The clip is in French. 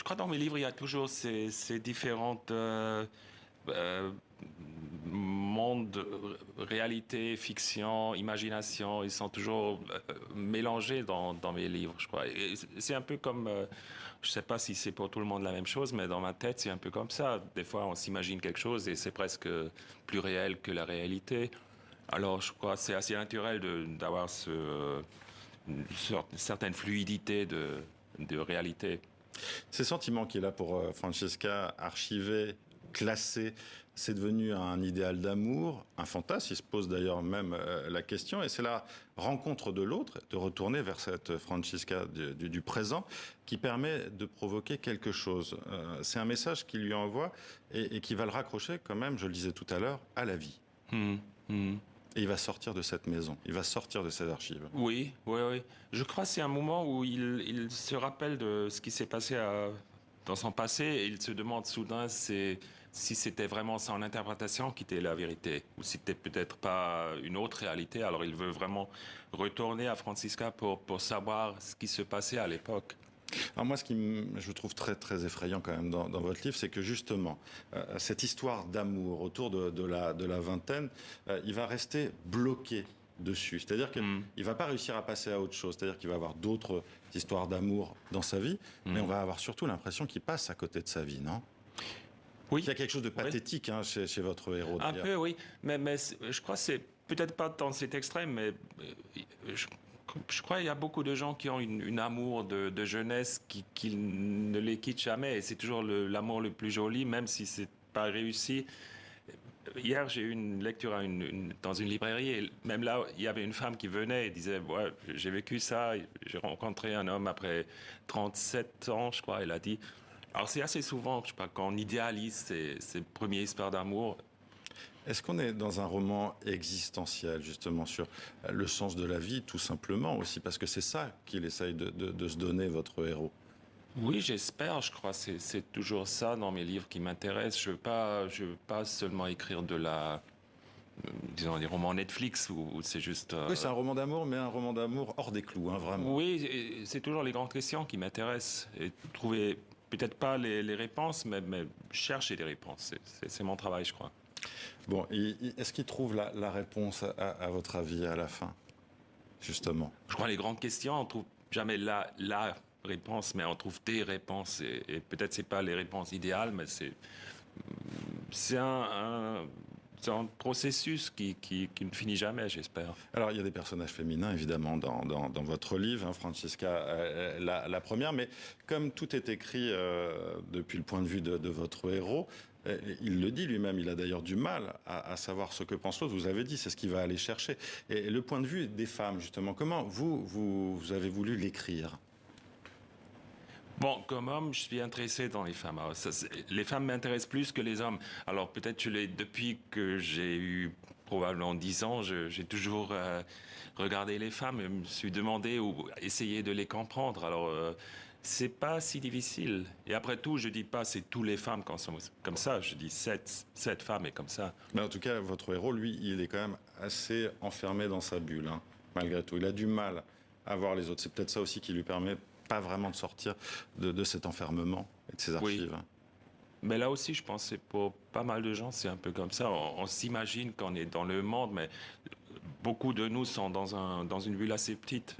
je crois dans mes livres, il y a toujours ces différentes euh, mondes, réalité, fiction, imagination. Ils sont toujours mélangés dans mes livres, je crois. Et c'est un peu comme, je sais pas si c'est pour tout le monde la même chose, mais dans ma tête, c'est un peu comme ça. Des fois, on s'imagine quelque chose et c'est presque plus réel que la réalité. Alors, je crois que c'est assez naturel d'avoir une certaine fluidité de réalité. Ces sentiments qu'il a pour Francesca, archivés, classés, c'est devenu un idéal d'amour, un fantasme. Il se pose d'ailleurs même la question, et c'est la rencontre de l'autre, de retourner vers cette Francesca du présent, qui permet de provoquer quelque chose. C'est un message qu'il lui envoie et qui va le raccrocher quand même, je le disais tout à l'heure, à la vie. Hmm, hmm. Et il va sortir de cette maison, il va sortir de ces archives. Oui, oui, oui. Je crois que c'est un moment où il se rappelle de ce qui s'est passé dans son passé et il se demande soudain si c'était vraiment son interprétation qui était la vérité ou si c'était peut-être pas une autre réalité. Alors il veut vraiment retourner à Francisca pour savoir ce qui se passait à l'époque. Alors moi, je trouve très très effrayant quand même dans votre livre, c'est que justement, cette histoire d'amour autour de la vingtaine, il va rester bloqué dessus. C'est-à-dire qu'il Hmm, ne va pas réussir à passer à autre chose. C'est-à-dire qu'il va avoir d'autres histoires d'amour dans sa vie, mais on hmm. va avoir surtout l'impression qu'il passe à côté de sa vie, non? Il Oui, y a quelque chose de oui. pathétique hein, chez votre héros Un d'ailleurs. peu, oui. Mais je crois que c'est peut-être pas dans cet extrême, mais je, je crois qu'il y a beaucoup de gens qui ont une amour de jeunesse qui ne les quitte jamais. Et c'est toujours l'amour le plus joli, même si c'est pas réussi. Hier, j'ai eu une lecture dans une librairie et même là, il y avait une femme qui venait et disait, ouais, j'ai vécu ça, j'ai rencontré un homme après 37 ans, je crois, elle a dit. Alors c'est assez souvent, je sais pas, qu'on idéalise ces premières histoires d'amour. Est-ce qu'on est dans un roman existentiel, justement, sur le sens de la vie, tout simplement aussi, parce que c'est ça qu'il essaye de se donner, votre héros? Oui, j'espère, je crois, c'est toujours ça dans mes livres qui m'intéressent. Je veux pas seulement écrire disons, des romans Netflix où c'est juste, Oui, c'est un roman d'amour, mais un roman d'amour hors des clous, hein, vraiment. oui, et c'est toujours les grandes questions qui m'intéressent et trouver peut-être pas les réponses, mais chercher des réponses. C'est mon travail, je crois. Bon, est-ce qu'il trouve la réponse à votre avis à la fin, justement? Je crois les grandes questions, on trouve jamais la réponse, mais on trouve des réponses et peut-être c'est pas les réponses idéales, mais c'est c'est un processus qui ne finit jamais, j'espère. Alors, il y a des personnages féminins, évidemment, dans votre livre, hein, Francesca, la première, mais comme tout est écrit depuis le point de vue de votre héros, il le dit lui-même, il a d'ailleurs du mal à savoir ce que pense l'autre. Vous avez dit, c'est ce qu'il va aller chercher. Et le point de vue des femmes, justement, comment vous avez voulu l'écrire? Bon, comme homme, je suis intéressé dans les femmes. Alors, les femmes m'intéressent plus que les hommes. Alors peut-être depuis que j'ai eu probablement 10 ans, j'ai toujours regardé les femmes et me suis demandé ou essayé de les comprendre. Alors c'est pas si difficile. Et après tout, je dis pas c'est tous les femmes qui sont comme ça. Je dis cette femme est comme ça. Mais en tout cas, votre héros, lui, il est quand même assez enfermé dans sa bulle, hein, malgré tout. Il a du mal à voir les autres. C'est peut-être ça aussi qui lui permet pas vraiment de sortir de cet enfermement et de ses Oui. archives. Mais là aussi, je pense que pour pas mal de gens, c'est un peu comme ça. On s'imagine qu'on est dans le monde, mais beaucoup de nous sont dans une bulle assez petite.